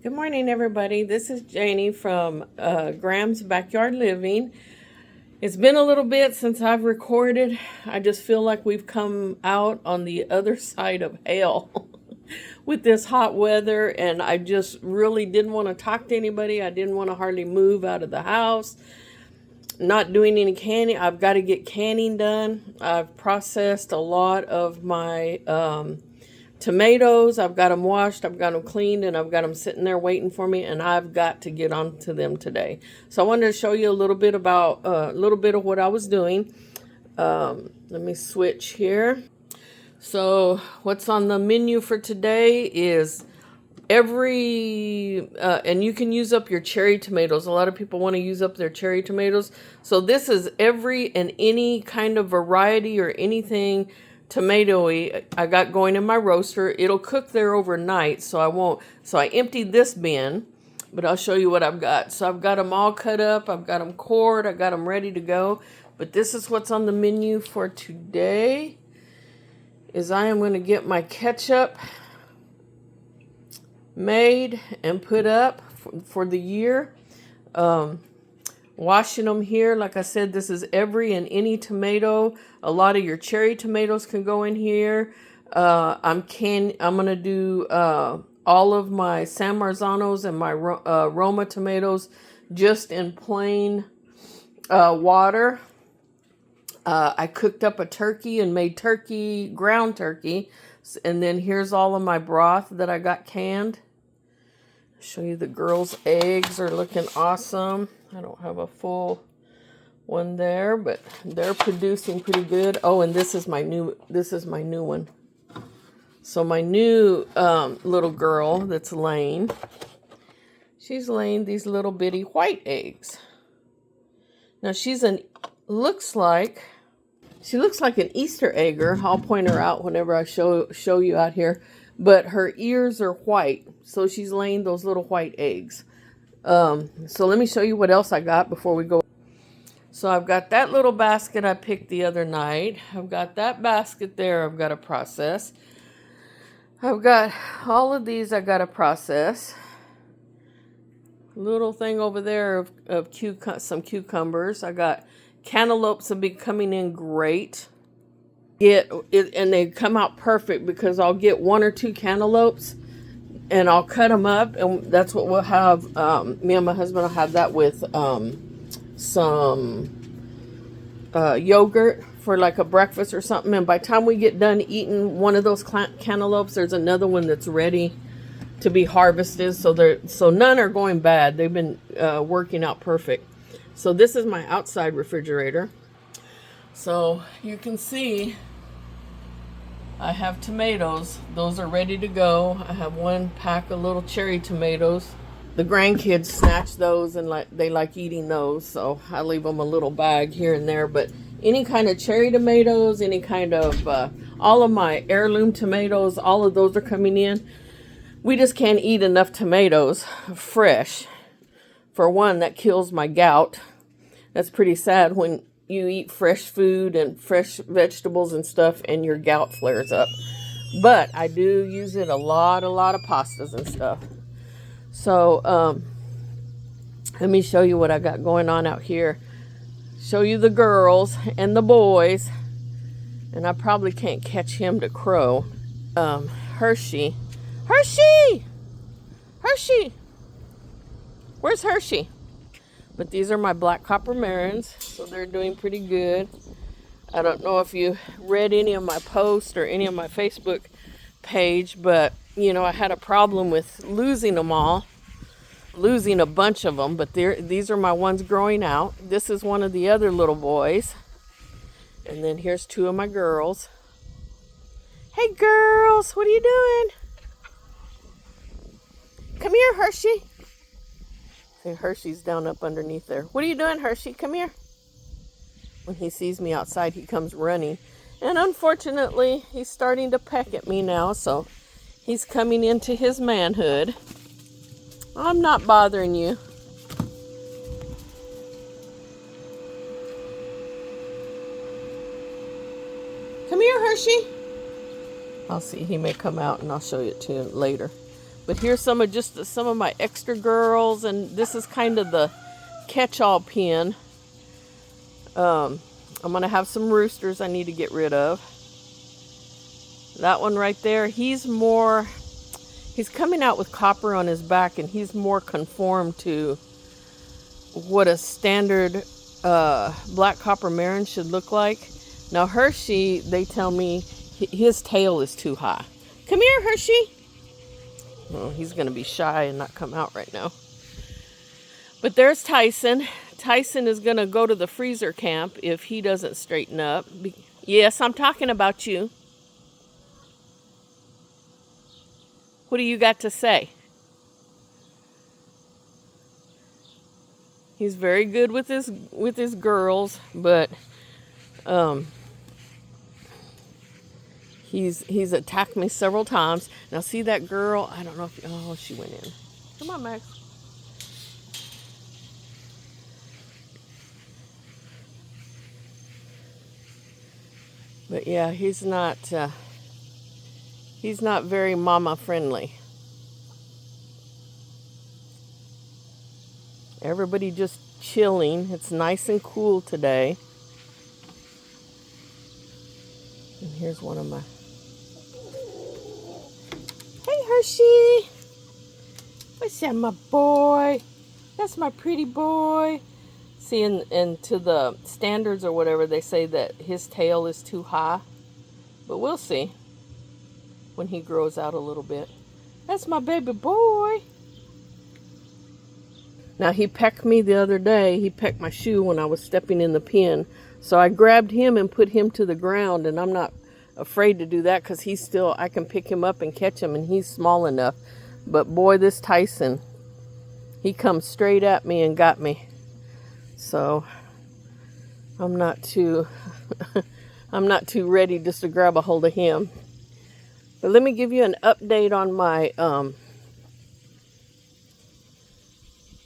Good morning, everybody. This is Janie from Graham's Backyard Living. It's been a little bit since I've recorded. I just feel like we've come out on the other side of hell with this hot weather, and I just really didn't want to talk to anybody. I didn't want to hardly move out of the house. Not doing any canning. I've got to get canning done. I've processed a lot of my tomatoes. I've got them washed, I've got them cleaned, and I've got them sitting there waiting for me, and I've got to get on to them today. So I wanted to show you a little bit about a little bit of what I was doing. Let me switch here. So what's on the menu for today is and you can use up your cherry tomatoes. A lot of people want to use up their cherry tomatoes. So this is every and any kind of variety or anything tomatoey I got going in my roaster. It'll cook there overnight, so I won't. So I emptied this bin, but I'll show you what I've got. So I've got them all cut up. I've got them cored. I got them ready to go. But this is what's on the menu for today. Is I am going to get my ketchup made and put up for the year. Washing them here. Like I said, this is every and any tomato. A lot of your cherry tomatoes can go in here. I'm going to do all of my San Marzanos and my Roma tomatoes just in plain water. I cooked up a turkey and made ground turkey. And then here's all of my broth that I got canned. Show you the girls' eggs are looking awesome. I don't have a full one there, but they're producing pretty good. Oh, and this is my new one. So my new little girl that's laying, she's laying these little bitty white eggs. Now she looks like an Easter egger. I'll point her out whenever I show you out here. But her ears are white, so she's laying those little white eggs. So let me show you what else I got before we go. So I've got that little basket I picked the other night. I've got that basket there I've got to process. I've got all of these I got to process. Little thing over there of some cucumbers. I got cantaloupes will be coming in great. And they come out perfect because I'll get 1 or 2 cantaloupes and I'll cut them up, and that's what we'll have. Me and my husband will have that with some yogurt for like a breakfast or something. And by the time we get done eating one of those cantaloupes, there's another one that's ready to be harvested. So none are going bad. They've been working out perfect. So this is my outside refrigerator. So you can see I have tomatoes. Those are ready to go. I have 1 pack of little cherry tomatoes. The grandkids snatch those and they like eating those. So I leave them a little bag here and there. But any kind of cherry tomatoes, any kind of, all of my heirloom tomatoes, all of those are coming in. We just can't eat enough tomatoes fresh. For one, that kills my gout. That's pretty sad when you eat fresh food and fresh vegetables and stuff and your gout flares up. But I do use it a lot of pastas and stuff. So let me show you what I got going on out here. Show you the girls and the boys. And I probably can't catch him to crow. Hershey. Where's Hershey? But these are my black copper marrons, so they're doing pretty good. I don't know if you read any of my posts or any of my Facebook page, but, you know, I had a problem with losing them all. Losing a bunch of them, but these are my ones growing out. This is one of the other little boys. And then here's 2 of my girls. Hey, girls, what are you doing? Come here, Hershey. Hershey's down up underneath there. What are you doing, Hershey? Come here. When he sees me outside, he comes running. And unfortunately, he's starting to peck at me now, so he's coming into his manhood. I'm not bothering you. Come here, Hershey. I'll see. He may come out and I'll show you to you later. But here's some of some of my extra girls, and this is kind of the catch-all pen. I'm gonna have some roosters I need to get rid of. That one right there, he's coming out with copper on his back, and he's more conformed to what a standard black copper Marin should look like. Now Hershey, they tell me his tail is too high. Come here, Hershey. Oh, he's gonna be shy and not come out right now. But there's Tyson. Tyson is gonna go to the freezer camp if he doesn't straighten up. Yes, I'm talking about you. What do you got to say? He's very good with his girls, but he's attacked me several times. Now see that girl? I don't know if she went in. Come on, Max. But yeah, he's not very mama friendly. Everybody just chilling. It's nice and cool today. And here's one of my... Hey, Hershey! What's that, my boy? That's my pretty boy. See, and to the standards or whatever, they say that his tail is too high. But we'll see when he grows out a little bit. That's my baby boy. Now, he pecked me the other day. He pecked my shoe when I was stepping in the pen. So I grabbed him and put him to the ground, and I'm not afraid to do that because I can pick him up and catch him, and he's small enough. But boy, this Tyson, he comes straight at me and got me. So I'm not too ready just to grab a hold of him. But let me give you an update on my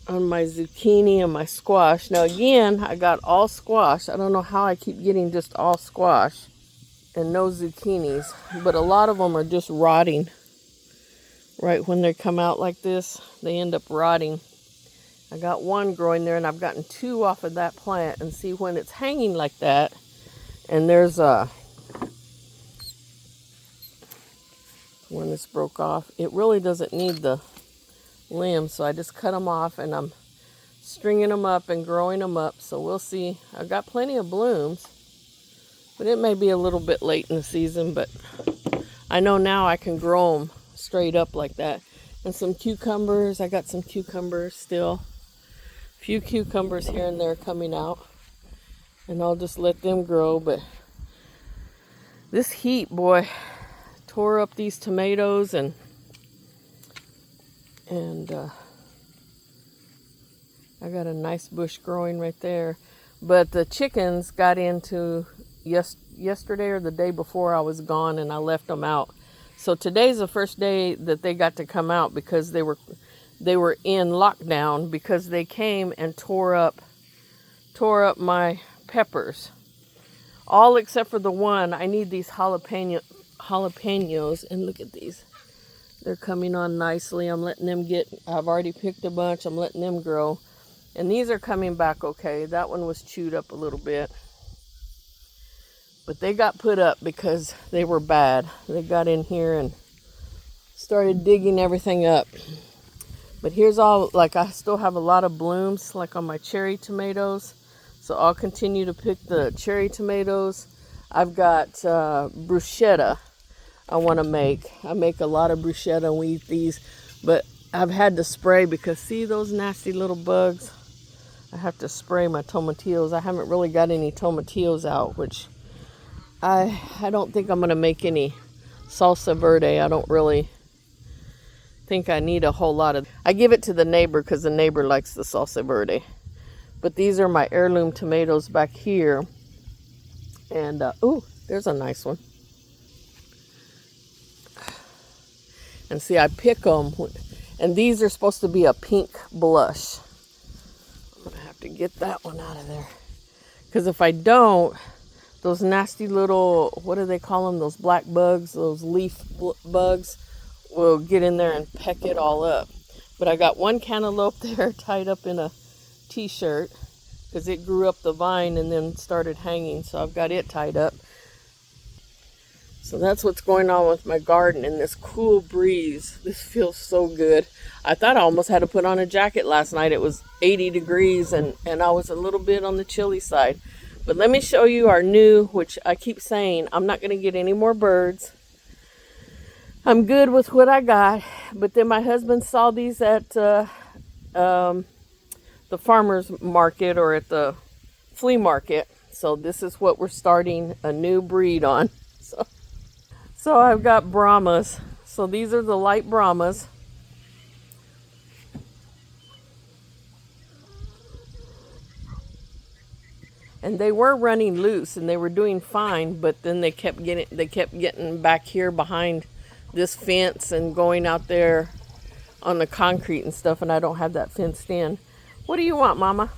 zucchini and my squash. Now again, I got all squash. I don't know how I keep getting just all squash and no zucchinis, but a lot of them are just rotting. Right when they come out like this, they end up rotting. I got one growing there, and I've gotten two off of that plant. And see, when it's hanging like that, and there's one that's broke off, it really doesn't need the limbs, so I just cut them off, and I'm stringing them up and growing them up. So we'll see. I've got plenty of blooms, but it may be a little bit late in the season, but I know now I can grow them straight up like that. And some cucumbers. I got some cucumbers still. A few cucumbers here and there coming out, and I'll just let them grow. But this heat, boy, tore up these tomatoes, and I got a nice bush growing right there. But the chickens got into yesterday or the day before I was gone, and I left them out. So today's the first day that they got to come out because they were in lockdown because they came and tore up my peppers. All except for the one. I need these jalapenos, and look at these. They're coming on nicely. I'm letting them I've already picked a bunch. I'm letting them grow. And these are coming back okay. That one was chewed up a little bit. But they got put up because they were bad. They got in here and started digging everything up. But here's all, like, I still have a lot of blooms, like on my cherry tomatoes. So I'll continue to pick the cherry tomatoes. I've got bruschetta I want to make. I make a lot of bruschetta and we eat these. But I've had to spray because, see those nasty little bugs? I have to spray my tomatillos. I haven't really got any tomatillos out, which I don't think I'm going to make any salsa verde. I don't really think I need a whole lot of... I give it to the neighbor because the neighbor likes the salsa verde. But these are my heirloom tomatoes back here. And, ooh, there's a nice one. And see, I pick them. And these are supposed to be a pink blush. I'm going to have to get that one out of there. Because if I don't, those nasty little, what do they call them? Those black bugs, those leaf bugs will get in there and peck it all up. But I got one cantaloupe there tied up in a t-shirt because it grew up the vine and then started hanging, so I've got it tied up. So that's what's going on with my garden in this cool breeze. This feels so good. I thought I almost had to put on a jacket last night. It was 80 degrees and I was a little bit on the chilly side. But let me show you our new, which I keep saying, I'm not going to get any more birds. I'm good with what I got. But then my husband saw these at the farmer's market or at the flea market. So this is what we're starting a new breed on. So I've got Brahmas. So these are the light Brahmas. And they were running loose and they were doing fine, but then they kept getting back here behind this fence and going out there on the concrete and stuff, and I don't have that fenced in. What do you want, Mama?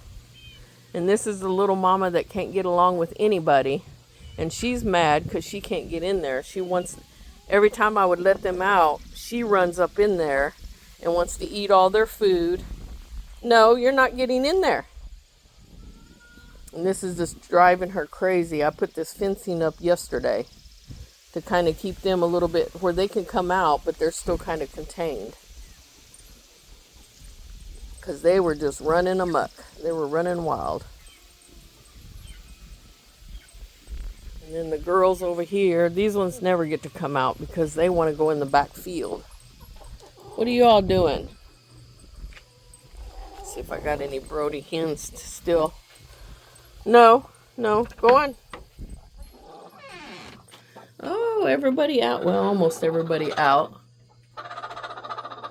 And this is the little mama that can't get along with anybody. And she's mad because she can't get in there. She wants, every time I would let them out, she runs up in there and wants to eat all their food. No, you're not getting in there. And this is just driving her crazy. I put this fencing up yesterday to kind of keep them a little bit where they can come out, but they're still kind of contained. Because they were just running amok. They were running wild. And then the girls over here, these ones never get to come out because they want to go in the back field. What are you all doing? Let's see if I got any Brody hens still. No, go on. Oh, everybody out. Well, almost everybody out.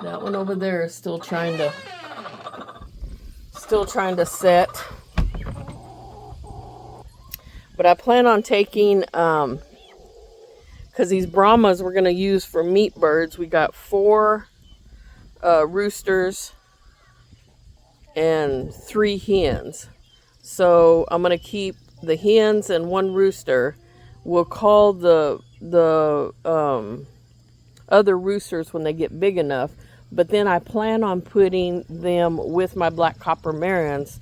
That one over there is still trying to set. But I plan on taking, because these Brahmas we're going to use for meat birds. We got 4 roosters and 3 hens. So I'm going to keep the hens and 1 rooster. We'll call the other roosters when they get big enough. But then I plan on putting them with my black copper marans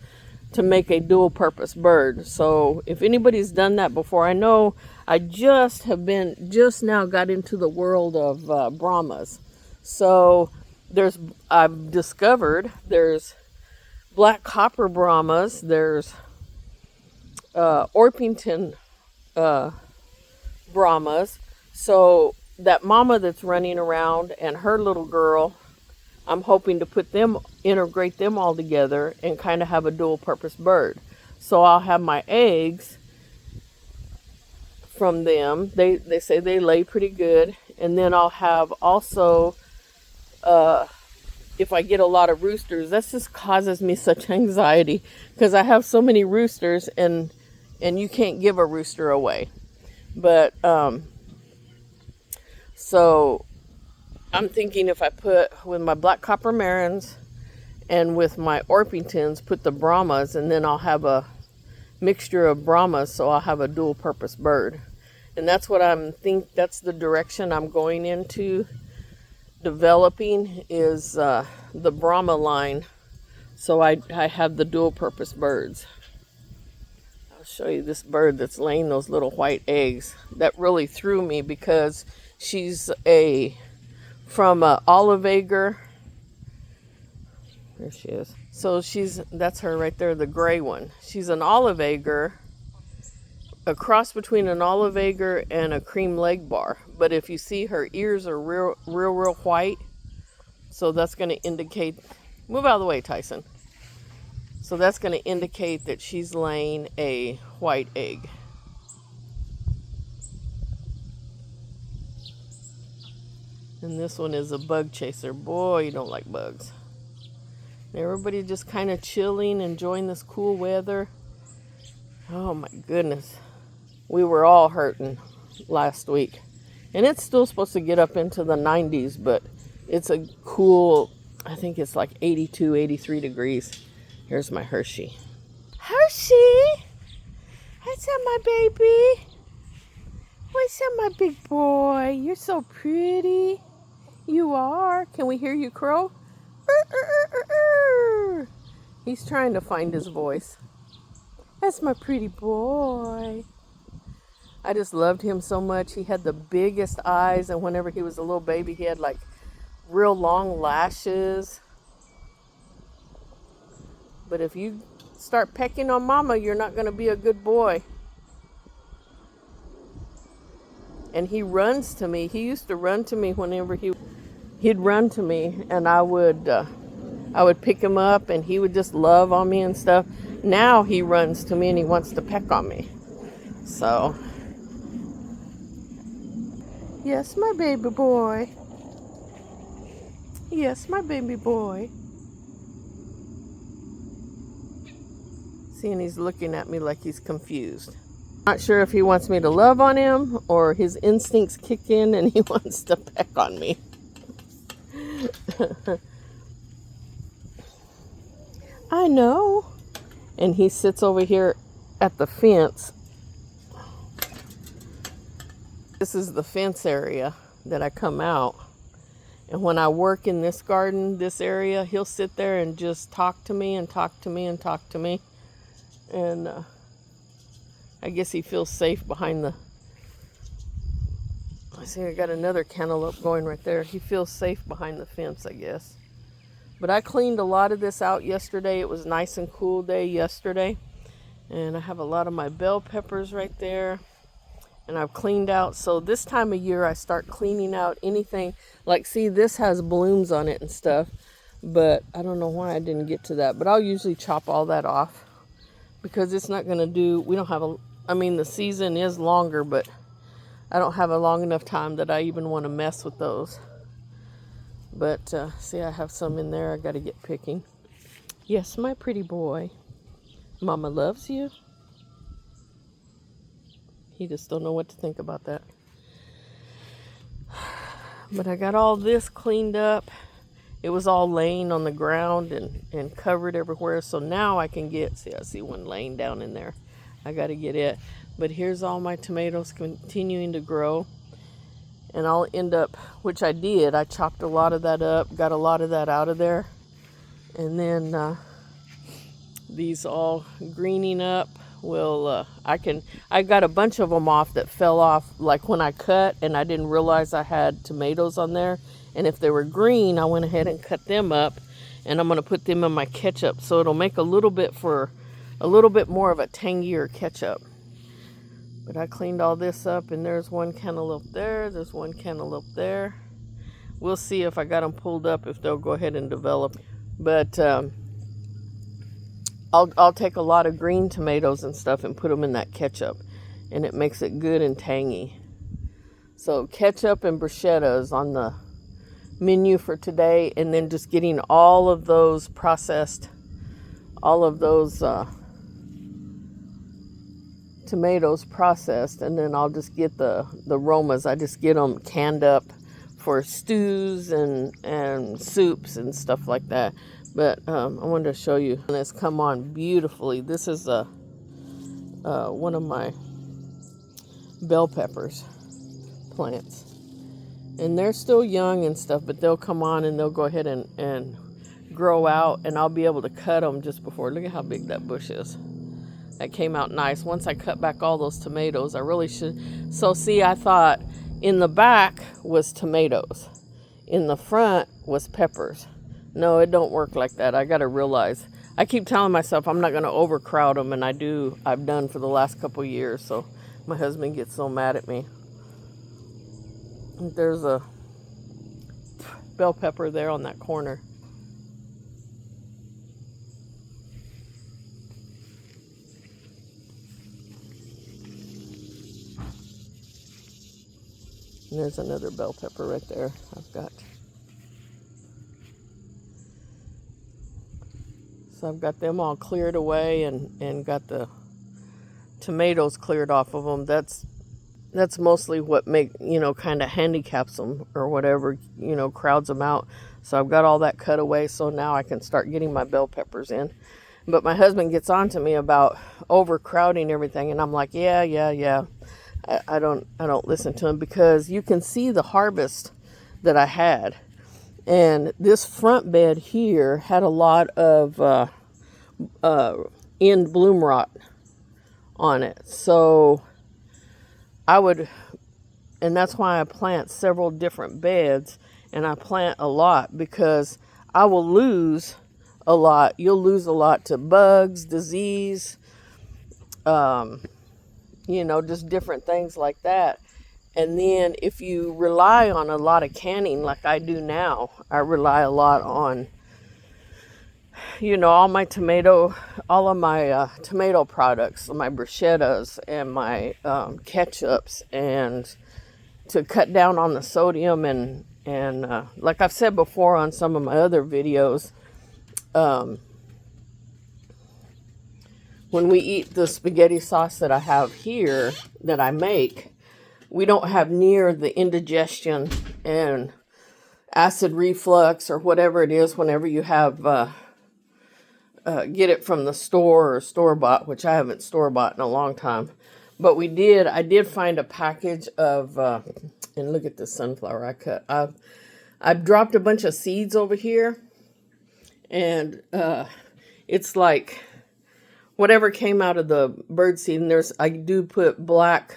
to make a dual purpose bird. So if anybody's done that before, I know I just now got into the world of Brahmas. So I've discovered there's black copper Brahmas, there's Orpington Brahmas. So that mama that's running around and her little girl, I'm hoping to integrate them all together and kind of have a dual purpose bird. So I'll have my eggs from them. They say they lay pretty good. And then I'll have also, if I get a lot of roosters, that just causes me such anxiety because I have so many roosters and you can't give a rooster away. But, so I'm thinking if I put with my black copper marans and with my Orpingtons, put the Brahmas, and then I'll have a mixture of Brahmas, so I'll have a dual purpose bird. And that's what that's the direction I'm going into developing is the Brahma line. So I have the dual purpose birds. I'll show you this bird that's laying those little white eggs. That really threw me because she's from Olive Acre. There she is. So that's her right there, the gray one. She's an Olive Acre, a cross between an Olive Acre and a cream leg bar. But if you see, her ears are real white. So that's going to indicate, move out of the way, Tyson. So that's going to indicate that she's laying a white egg. And this one is a bug chaser. Boy, you don't like bugs. Everybody just kind of chilling, enjoying this cool weather. Oh my goodness. We were all hurting last week. And it's still supposed to get up into the 90s, but it's a cool, I think it's like 82, 83 degrees. Here's my Hershey. Hershey! What's up, my baby? What's up, my big boy? You're so pretty. You are? Can we hear you crow? He's trying to find his voice. That's my pretty boy. I just loved him so much. He had the biggest eyes, and whenever he was a little baby, he had like real long lashes. But if you start pecking on mama, you're not going to be a good boy. And he runs to me. He used to run to me whenever he'd run to me, and I would pick him up, and he would just love on me and stuff. Now he runs to me and he wants to peck on me. So, yes, my baby boy. Yes, my baby boy. See, and he's looking at me like he's confused. Not sure if he wants me to love on him or his instincts kick in and he wants to peck on me. I know. And he sits over here at the fence. This is the fence area that I come out. And when I work in this garden, this area, he'll sit there and just talk to me and talk to me and talk to me. And I guess he feels safe behind the... I see I got another cantaloupe going right there. He feels safe behind the fence, I guess. But I cleaned a lot of this out yesterday. It was a nice and cool day yesterday. And I have a lot of my bell peppers right there. And I've cleaned out. So this time of year, I start cleaning out anything. Like, see, this has blooms on it and stuff. But I don't know why I didn't get to that. But I'll usually chop all that off. Because it's not going to do... We don't have a... I mean, the season is longer, but I don't have a long enough time that I even want to mess with those. But, see, I have some in there I got to get picking. Yes, my pretty boy. Mama loves you. He just don't know what to think about that. But I got all this cleaned up. It was all laying on the ground and covered everywhere. So now I can get... See, I see one laying down in there. I got to get it. But here's all my tomatoes continuing to grow. And I'll end up, which I did, I chopped a lot of that up, got a lot of that out of there. And then these all greening up will, I got a bunch of them off that fell off, like when I cut, and I didn't realize I had tomatoes on there. And if they were green, I went ahead and cut them up, and I'm going to put them in my ketchup. So it'll make a little bit more of a tangier ketchup. But I cleaned all this up, and there's one cantaloupe there. There's one cantaloupe there. We'll see if I got them pulled up, if they'll go ahead and develop. But I'll take a lot of green tomatoes and stuff and put them in that ketchup, and it makes it good and tangy. So ketchup and bruschetta is on the menu for today, and then just getting all of those processed, all of those tomatoes processed, and then I'll just get the aromas. I just get them canned up for stews and soups and stuff like that. But I wanted to show you, and it's come on beautifully. This is one of my bell peppers plants, and they're still young and stuff, but they'll come on and they'll go ahead and grow out, and I'll be able to cut them just before. Look at how big that bush is. That came out nice. Once I cut back all those tomatoes, I really should. So see, I thought in the back was tomatoes, in the front was peppers. No, it don't work like that. I got to realize. I keep telling myself I'm not going to overcrowd them, and I've done for the last couple years. So my husband gets so mad at me. There's a bell pepper there on that corner. And there's another bell pepper right there I've got. So I've got them all cleared away and got the tomatoes cleared off of them. That's mostly what kind of handicaps them or whatever, crowds them out. So I've got all that cut away, so now I can start getting my bell peppers in. But my husband gets on to me about overcrowding everything, and I'm like, yeah. I don't listen to him, because you can see the harvest that I had. And this front bed here had a lot of end bloom rot on it. So I would, and that's why I plant several different beds, and I plant a lot, because I will lose a lot. You'll lose a lot to bugs, disease, just different things like that. And then if you rely on a lot of canning like I do now, I rely a lot on, all of my tomato products, my bruschettas and my ketchups, and to cut down on the sodium. And like I've said before on some of my other videos, when we eat the spaghetti sauce that I have here, that I make, we don't have near the indigestion and acid reflux or whatever it is whenever you have get it from the store or store-bought, which I haven't store-bought in a long time. But I did find a package of, and look at the sunflower I cut. I've dropped a bunch of seeds over here, and it's like whatever came out of the bird seed. And I do put black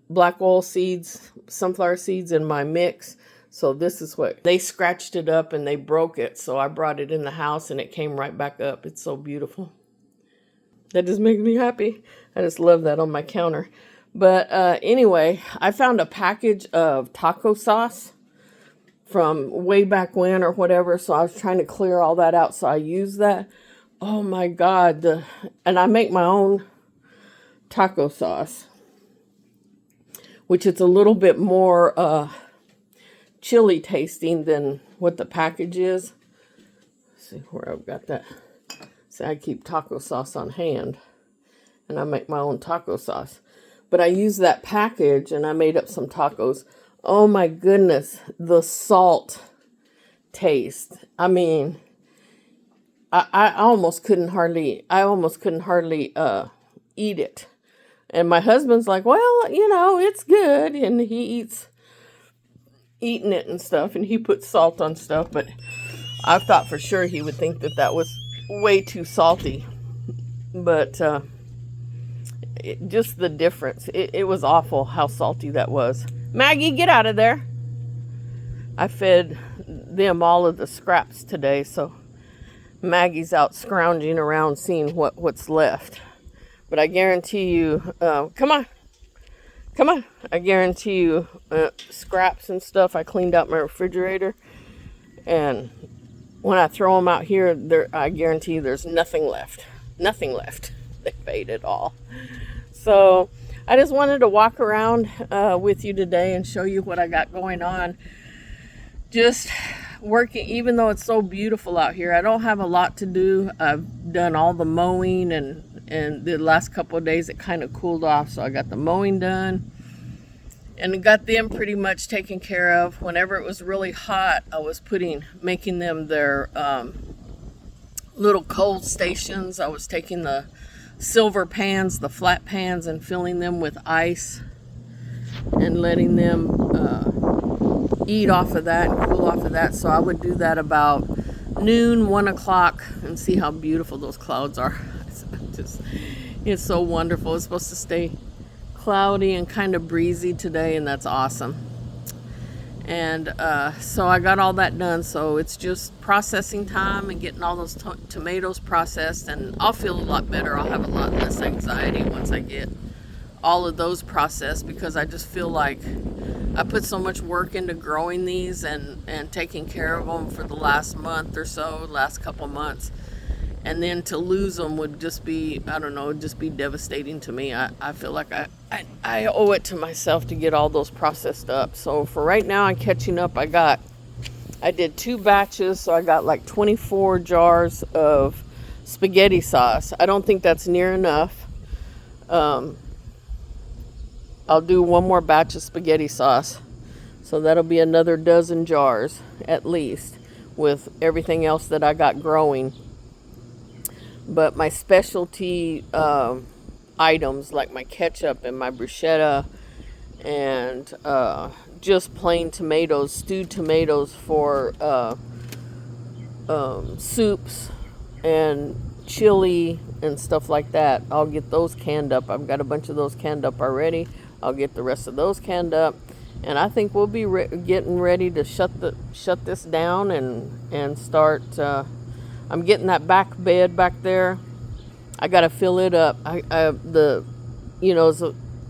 black oil seeds, sunflower seeds in my mix. So this is what, they scratched it up and they broke it. So I brought it in the house and it came right back up. It's so beautiful. That just makes me happy. I just love that on my counter. But anyway, I found a package of taco sauce from way back when or whatever. So I was trying to clear all that out. So I used that. Oh my God. And I make my own taco sauce, which is a little bit more chili tasting than what the package is. Let's see where I've got that. See, I keep taco sauce on hand, and I make my own taco sauce. But I used that package, and I made up some tacos. Oh my goodness, the salt taste. I mean, I almost couldn't hardly eat it. And my husband's like, well, it's good. And he eating it and stuff. And he puts salt on stuff. But I thought for sure he would think that was way too salty. But just the difference. It was awful how salty that was. Maggie, get out of there. I fed them all of the scraps today. So Maggie's out scrounging around seeing what's left. But I guarantee you, come on. I guarantee you, scraps and stuff. I cleaned out my refrigerator, and when I throw them out here, I guarantee you there's nothing left. Nothing left. They ate it all. So I just wanted to walk around with you today and show you what I got going on. Just working, even though it's so beautiful out here. I don't have a lot to do. I've done all the mowing, and the last couple of days it kind of cooled off, so I got the mowing done and got them pretty much taken care of. Whenever it was really hot, I was making them their little cold stations. I was taking the silver pans, the flat pans, and filling them with ice and letting them eat off of that and cool off of that. So I would do that about noon, 1 o'clock, and see how beautiful those clouds are. It's so wonderful. It's supposed to stay cloudy and kind of breezy today, and that's awesome. And so I got all that done. So it's just processing time and getting all those tomatoes processed, and I'll feel a lot better. I'll have a lot less anxiety once I get all of those processed, because I just feel like I put so much work into growing these and taking care of them for the last month or so, last couple months. And then to lose them would just be, I don't know, just be devastating to me. I feel like I owe it to myself to get all those processed up. So for right now, I'm catching up. I did 2 batches, so I got like 24 jars of spaghetti sauce. I don't think that's near enough. I'll do 1 more batch of spaghetti sauce. So that'll be another dozen jars at least, with everything else that I got growing. But my specialty items like my ketchup and my bruschetta and just plain tomatoes, stewed tomatoes for soups and chili and stuff like that. I'll get those canned up. I've got a bunch of those canned up already. I'll get the rest of those canned up, and I think we'll be getting ready to shut this down and start. I'm getting that back bed back there. I got to fill it up. So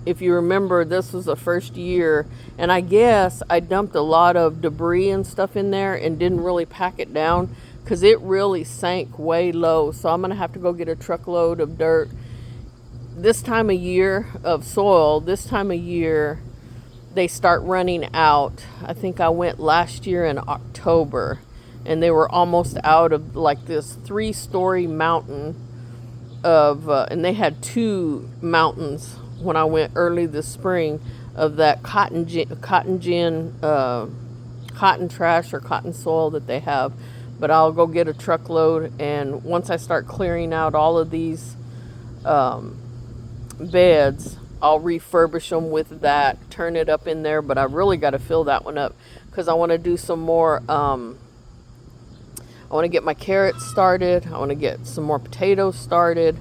if you remember, this was the first year, and I guess I dumped a lot of debris and stuff in there and didn't really pack it down because it really sank way low. So I'm gonna have to go get a truckload of dirt. This time of year of soil, this time of year, they start running out. I think I went last year in October, and they were almost out of like this 3-story mountain of, and they had 2 mountains when I went early this spring of that cotton trash or cotton soil that they have. But I'll go get a truckload, and once I start clearing out all of these beds, I'll refurbish them with that, turn it up in there. But I really got to fill that one up because I want to do some more. I want to get my carrots started. I want to get some more potatoes started.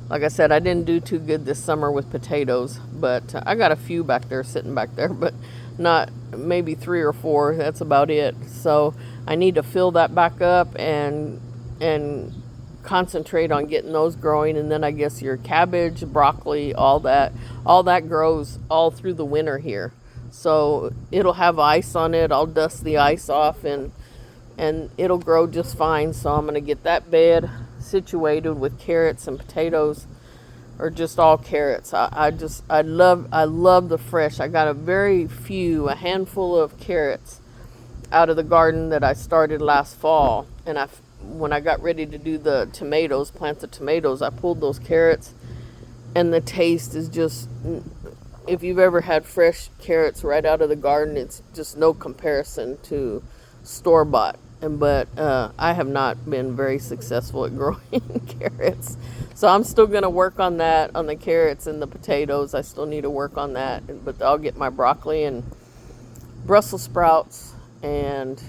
Like I said, I didn't do too good this summer with potatoes, but I got a few back there, sitting back there, but not, maybe 3 or 4. That's about it. So I need to fill that back up and concentrate on getting those growing. And then I guess your cabbage, broccoli, all that grows all through the winter here. So it'll have ice on it. I'll dust the ice off, and it'll grow just fine. So I'm going to get that bed situated with carrots and potatoes, or just all carrots. I love the fresh. I got a handful of carrots out of the garden that I started last fall, and when I got ready to do the tomatoes, plant the tomatoes, I pulled those carrots, and the taste is just, if you've ever had fresh carrots right out of the garden, it's just no comparison to store-bought. But I have not been very successful at growing carrots. So I'm still going to work on that, on the carrots and the potatoes. I still need to work on that. But I'll get my broccoli and Brussels sprouts, and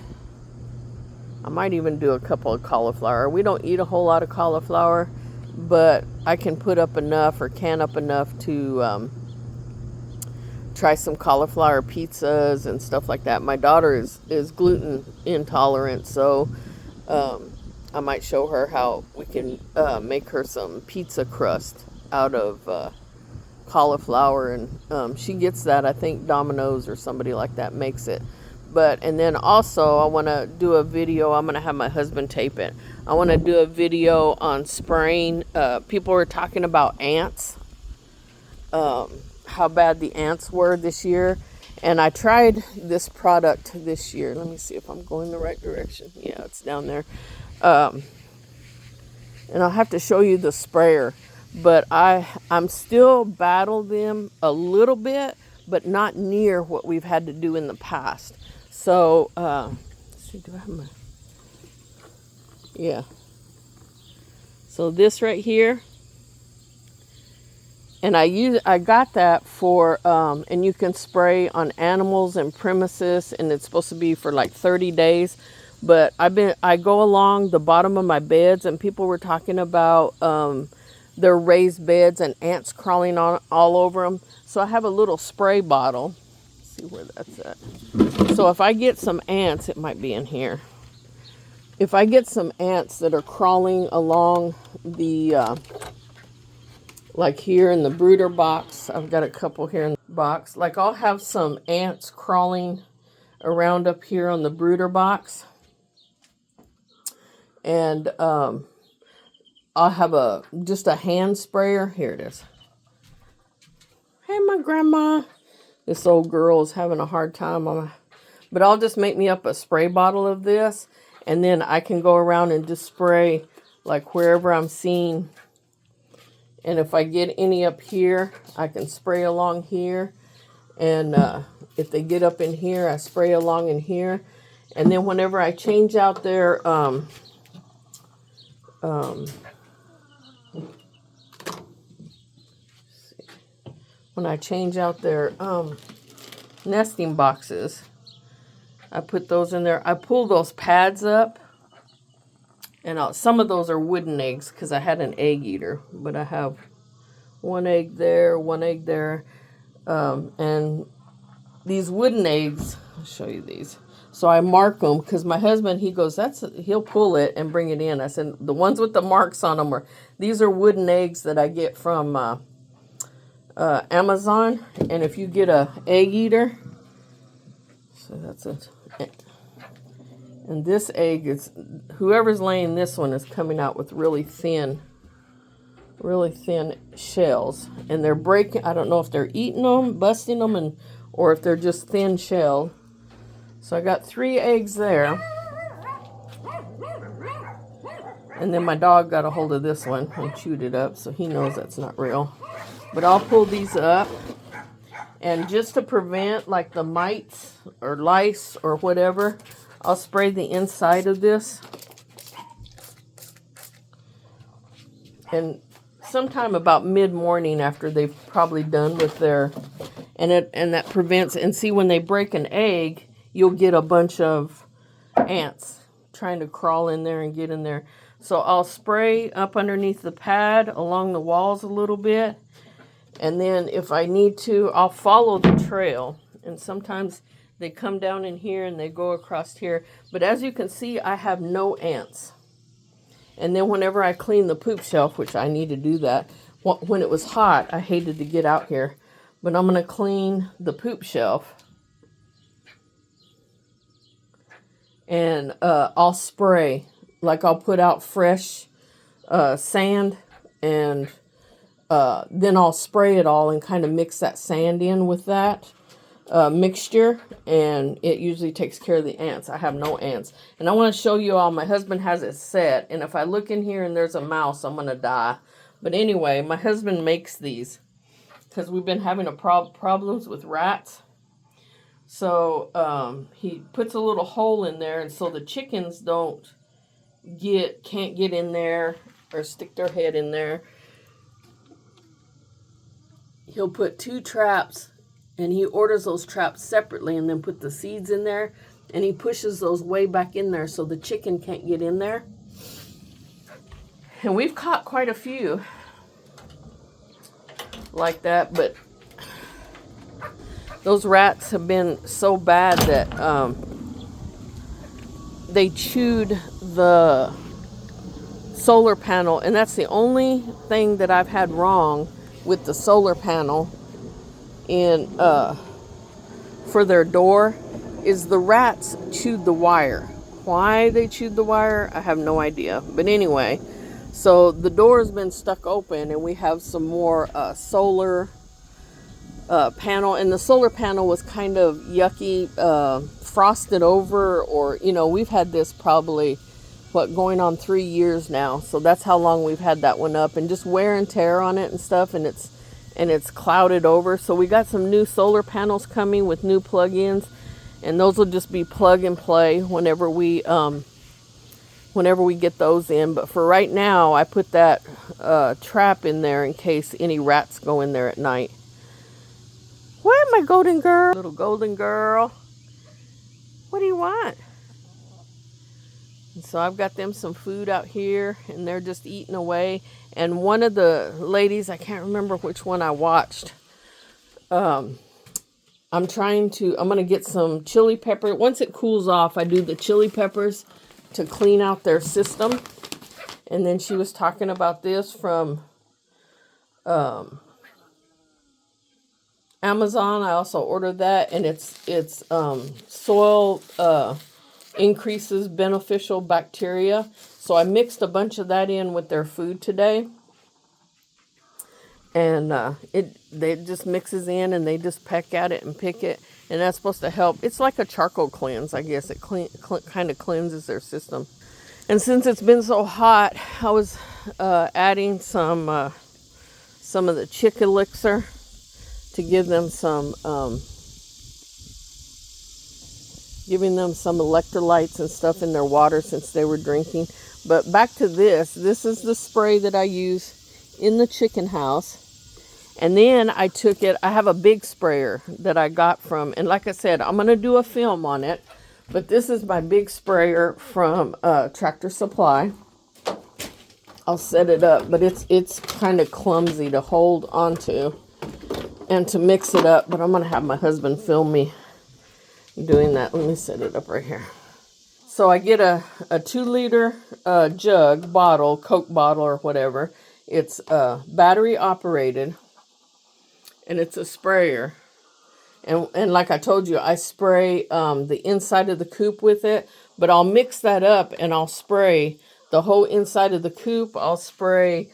I might even do a couple of cauliflower. We don't eat a whole lot of cauliflower, but I can put up enough or can up enough to try some cauliflower pizzas and stuff like that. My daughter is gluten intolerant, so I might show her how we can make her some pizza crust out of cauliflower, and she gets that. I think Domino's or somebody like that makes it. And then also I want to do a video. I'm going to have my husband tape it. I want to do a video on spraying. People were talking about ants. How bad the ants were this year, and I tried this product this year. Let me see if I'm going the right direction. Yeah, it's down there. And I'll have to show you the sprayer, but I'm still battle them a little bit, but not near what we've had to do in the past. So let's see, do I have my, yeah, so this right here. And I got that for, and you can spray on animals and premises, and it's supposed to be for like 30 days. But I go along the bottom of my beds, and people were talking about their raised beds and ants crawling on all over them. So I have a little spray bottle. Let's see where that's at. So if I get some ants, it might be in here. If I get some ants that are crawling along the like here in the brooder box, I've got a couple here in the box. Like I'll have some ants crawling around up here on the brooder box. And I'll have just a hand sprayer. Here it is. Hey, my grandma. This old girl is having a hard time. But I'll just make me up a spray bottle of this. And then I can go around and just spray like wherever I'm seeing. And if I get any up here, I can spray along here. And if they get up in here, I spray along in here. And then whenever I change out their when I change out their nesting boxes. I put those in there. I pull those pads up, and some of those are wooden eggs because I had an egg eater, but I have one egg there, and these wooden eggs. I'll show you these. So I mark them because my husband, he goes, he'll pull it and bring it in. I said, the ones with the marks on them these are wooden eggs that I get from Amazon. And if you get a egg eater, so that's it. And this egg is, whoever's laying this one is coming out with really thin shells. And they're breaking, I don't know if they're eating them, busting them, or if they're just thin shelled. So I got 3 eggs there. And then my dog got a hold of this one and chewed it up, so he knows that's not real. But I'll pull these up. And just to prevent like the mites or lice or whatever, I'll spray the inside of this. And sometime about mid-morning after they've probably done with their, and that prevents, and see when they break an egg, you'll get a bunch of ants trying to crawl in there and get in there. So I'll spray up underneath the pad along the walls a little bit. And then if I need to, I'll follow the trail. And sometimes they come down in here and they go across here. But as you can see, I have no ants. And then whenever I clean the poop shelf, which I need to do that, when it was hot, I hated to get out here. But I'm going to clean the poop shelf. And I'll spray, like I'll put out fresh sand, and then I'll spray it all and kind of mix that sand in with that mixture, and it usually takes care of the ants. I have no ants. And I want to show you all, my husband has it set, and if I look in here and there's a mouse, I'm going to die. But anyway, my husband makes these because we've been having problems with rats. So he puts a little hole in there, and so the chickens can't get in there or stick their head in there. He'll put 2 traps, and he orders those traps separately and then put the seeds in there, and he pushes those way back in there so the chicken can't get in there. And we've caught quite a few like that, but those rats have been so bad that they chewed the solar panel, and that's the only thing that I've had wrong with the solar panel in for their door, is the rats chewed the wire. Why they chewed the wire, I have no idea. But anyway, so the door has been stuck open, and we have some more solar panel, and the solar panel was kind of yucky, frosted over, or we've had this probably going on 3 years now. So that's how long we've had that one up, and just wear and tear on it and stuff, and it's clouded over. So we got some new solar panels coming with new plug-ins, and those will just be plug and play whenever we get those in. But for right now, I put that trap in there in case any rats go in there at night. Where my golden girl? Little golden girl. What do you want? And so I've got them some food out here, and they're just eating away. And one of the ladies, I can't remember which one I watched. I'm going to get some chili pepper. Once it cools off, I do the chili peppers to clean out their system. And then she was talking about this from Amazon. I also ordered that, and it's soil increases beneficial bacteria. So I mixed a bunch of that in with their food today, and it just mixes in, and they just peck at it and pick it, and that's supposed to help. It's like a charcoal cleanse, I guess. It kind of cleanses their system. And since it's been so hot, I was adding some of the chick elixir to give them giving them some electrolytes and stuff in their water since they were drinking. But back to this is the spray that I use in the chicken house, And then I took it, I have a big sprayer that I got from, and like I said, I'm going to do a film on it. But this is my big sprayer from Tractor Supply. I'll set it up, but it's kind of clumsy to hold onto and to mix it up. But I'm going to have my husband film me doing that. Let me set it up right here. So I get a 2-liter jug, bottle, Coke bottle or whatever. It's battery operated, and it's a sprayer. And like I told you, I spray the inside of the coop with it, but I'll mix that up and I'll spray the whole inside of the coop. I'll spray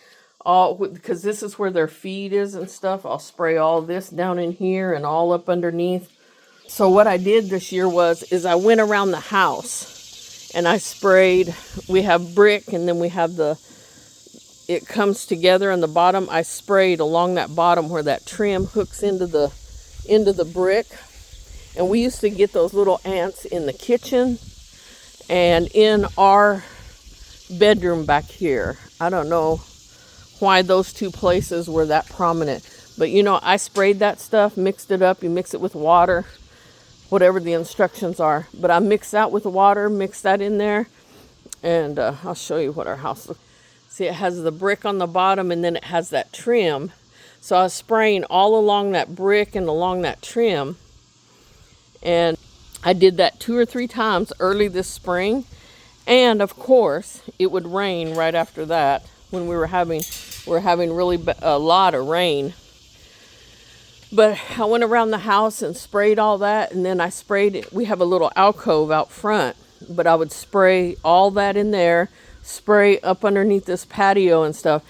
all, because this is where their feed is and stuff. I'll spray all this down in here and all up underneath. So what I did this year is I went around the house and I sprayed. We have brick, and then we have it comes together on the bottom. I sprayed along that bottom where that trim hooks into the brick. And we used to get those little ants in the kitchen and in our bedroom back here. I don't know why those two places were that prominent, but you know, I sprayed that stuff, mixed it up. You mix it with water, whatever the instructions are, but I mix that with water, mix that in there, and I'll show you what our house looks. See, it has the brick on the bottom, and then it has that trim. So I was spraying all along that brick and along that trim. And I did that 2 or 3 times early this spring. And of course, it would rain right after that when we're having really a lot of rain. But I went around the house and sprayed all that. And then I sprayed it. We have a little alcove out front, but I would spray all that in there, spray up underneath this patio and stuff.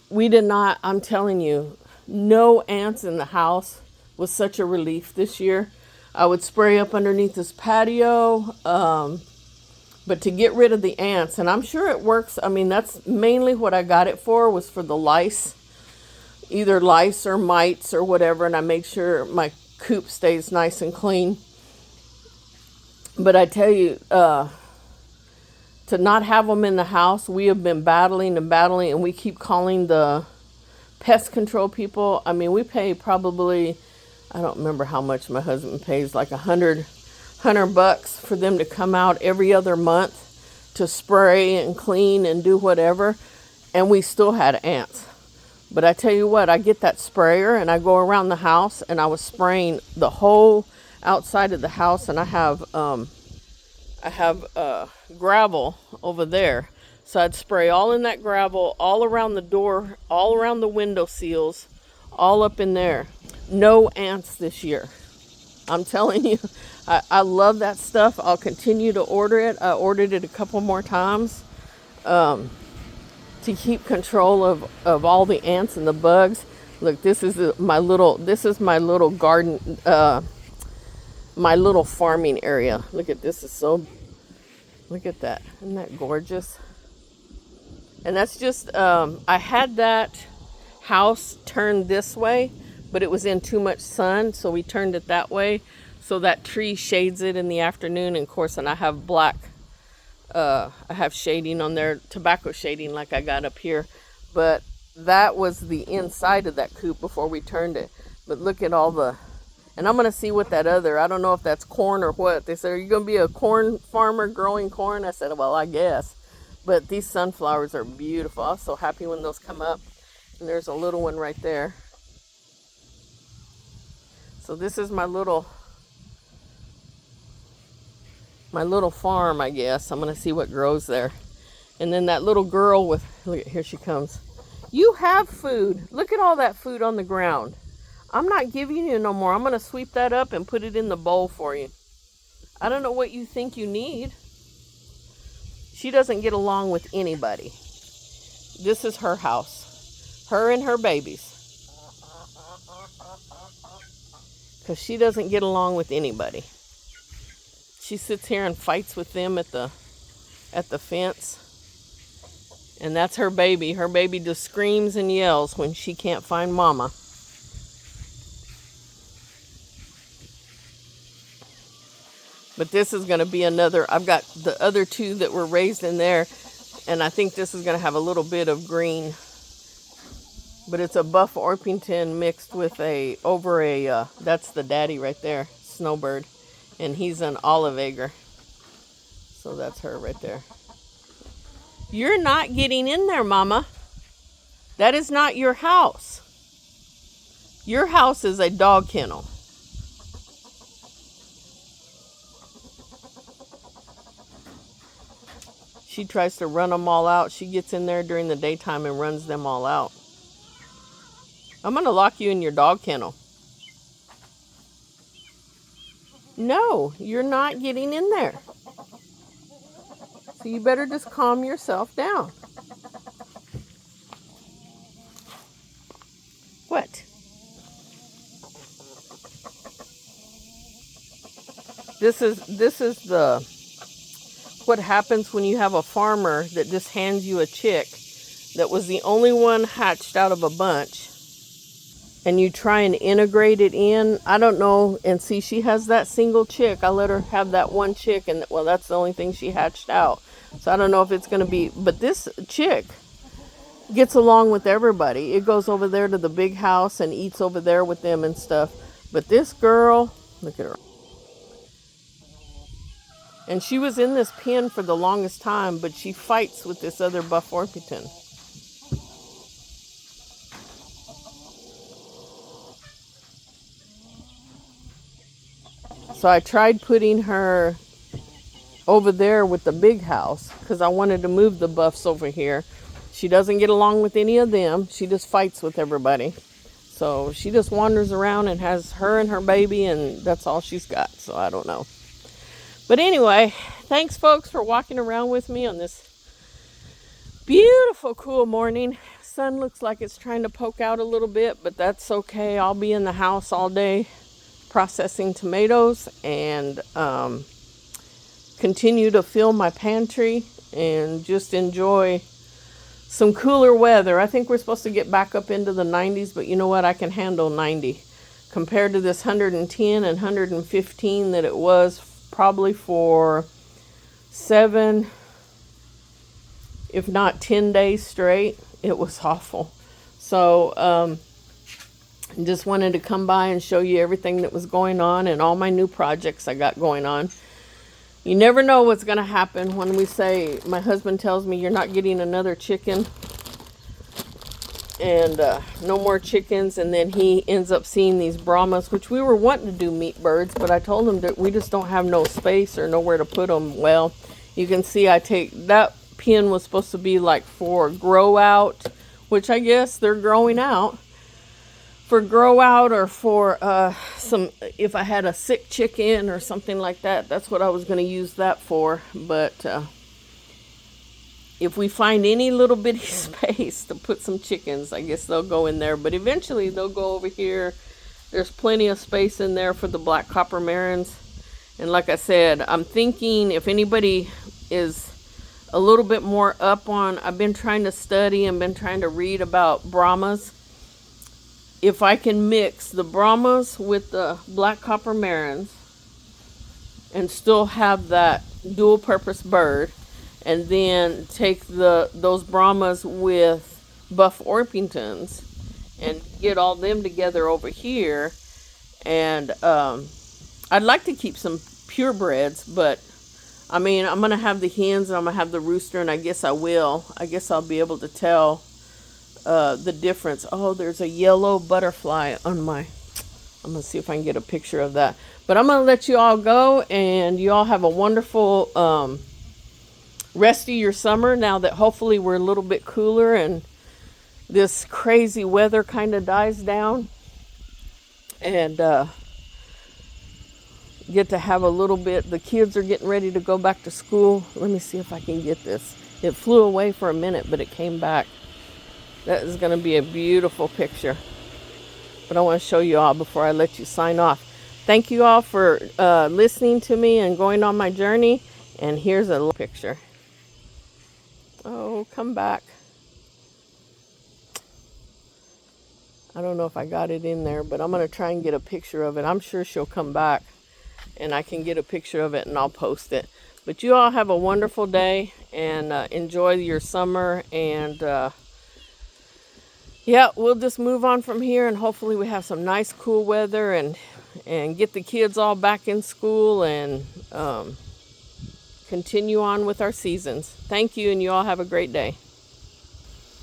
We did not, I'm telling you, no ants in the house was such a relief this year. I would spray up underneath this patio, but to get rid of the ants, and I'm sure it works. I mean, that's mainly what I got it for, was for the lice, either lice or mites or whatever, and I make sure my coop stays nice and clean. But I tell you, to not have them in the house, we have been battling, and we keep calling the pest control people. I mean, we pay probably, I don't remember how much my husband pays, like $100 for them to come out every other month to spray and clean and do whatever, and we still had ants. But I tell you what, I get that sprayer and I go around the house, and I was spraying the whole outside of the house, and I have gravel over there. So I'd spray all in that gravel, all around the door, all around the window seals, all up in there. No ants this year. I'm telling you, I love that stuff. I'll continue to order it. I ordered it a couple more times to keep control of all the ants and the bugs. Look, this is my little garden, my little farming area. Look at this. Look at that. Isn't that gorgeous? And that's just, I had that house turned this way, but it was in too much sun, so we turned it that way. So that tree shades it in the afternoon, and of course, and I have black, I have shading on there, tobacco shading like I got up here. But that was the inside of that coop before we turned it. But look at all the, and I'm going to see what that other, I don't know if that's corn or what. They said, are you going to be a corn farmer growing corn? I said, well, I guess. But these sunflowers are beautiful. I was so happy when those come up. And there's a little one right there. So this is my little farm, I guess. I'm going to see what grows there. And then that little girl with, look, here she comes. You have food. Look at all that food on the ground. I'm not giving you no more. I'm going to sweep that up and put it in the bowl for you. I don't know what you think you need. She doesn't get along with anybody. This is her house. Her and her babies. Because she doesn't get along with anybody. She sits here and fights with them at the fence. And that's her baby. Her baby just screams and yells when she can't find mama. But this is going to be another, I've got the other two that were raised in there, and I think this is going to have a little bit of green But it's a Buff Orpington mixed with that's the daddy right there, Snowbird. And he's an Olive Egger. So that's her right there. You're not getting in there, Mama. That is not your house. Your house is a dog kennel. She tries to run them all out. She gets in there during the daytime and runs them all out. I'm going to lock you in your dog kennel. No, you're not getting in there. So you better just calm yourself down. What? This is what happens when you have a farmer that just hands you a chick that was the only one hatched out of a bunch, and you try and integrate it in. I don't know. And see, she has that single chick. I let her have that one chick, and well, that's the only thing she hatched out. So I don't know if it's going to be, but this chick gets along with everybody. It goes over there to the big house and eats over there with them and stuff. But this girl, look at her. And she was in this pen for the longest time, but she fights with this other Buff Orpington. So I tried putting her over there with the big house because I wanted to move the Buffs over here. She doesn't get along with any of them. She just fights with everybody. So she just wanders around and has her and her baby, and that's all she's got. So I don't know. But anyway, thanks folks for walking around with me on this beautiful, cool morning. Sun looks like it's trying to poke out a little bit, but that's okay. I'll be in the house all day processing tomatoes and continue to fill my pantry and just enjoy some cooler weather. I think we're supposed to get back up into the 90s, but you know what? I can handle 90 compared to this 110 and 115 that it was probably for 7, if not 10 days straight. It was awful. So just wanted to come by and show you everything that was going on and all my new projects I got going on. You never know what's going to happen when we say, my husband tells me, you're not getting another chicken and no more chickens, and then he ends up seeing these Brahmas, which we were wanting to do meat birds, but I told him that we just don't have no space or nowhere to put them. Well, you can see I take that pen was supposed to be like for grow out, which I guess they're growing out. For grow out or for some, if I had a sick chicken or something like that, that's what I was going to use that for. But if we find any little bitty space to put some chickens, I guess they'll go in there. But eventually they'll go over here. There's plenty of space in there for the black copper marrons. And like I said, I'm thinking if anybody is a little bit more up on, I've been trying to study and been trying to read about Brahmas. If I can mix the Brahmas with the black copper marrons and still have that dual purpose bird, and then take those Brahmas with Buff Orpingtons and get all them together over here. And I'd like to keep some purebreds, but I mean, I'm going to have the hens and I'm going to have the rooster, and I guess I will. I guess I'll be able to tell the difference. Oh, there's a yellow butterfly on my, I'm going to see if I can get a picture of that. But I'm going to let you all go, and you all have a wonderful rest of your summer now that hopefully we're a little bit cooler and this crazy weather kind of dies down, and get to have a little bit. The kids are getting ready to go back to school. Let me see if I can get this. It flew away for a minute, but it came back. That is going to be a beautiful picture. But I want to show you all before I let you sign off. Thank you all for listening to me and going on my journey. And here's a little picture. Oh, come back. I don't know if I got it in there, but I'm going to try and get a picture of it. I'm sure she'll come back and I can get a picture of it and I'll post it. But you all have a wonderful day and enjoy your summer, and Yeah, we'll just move on from here, and hopefully we have some nice cool weather, and get the kids all back in school, and continue on with our seasons. Thank you, and you all have a great day.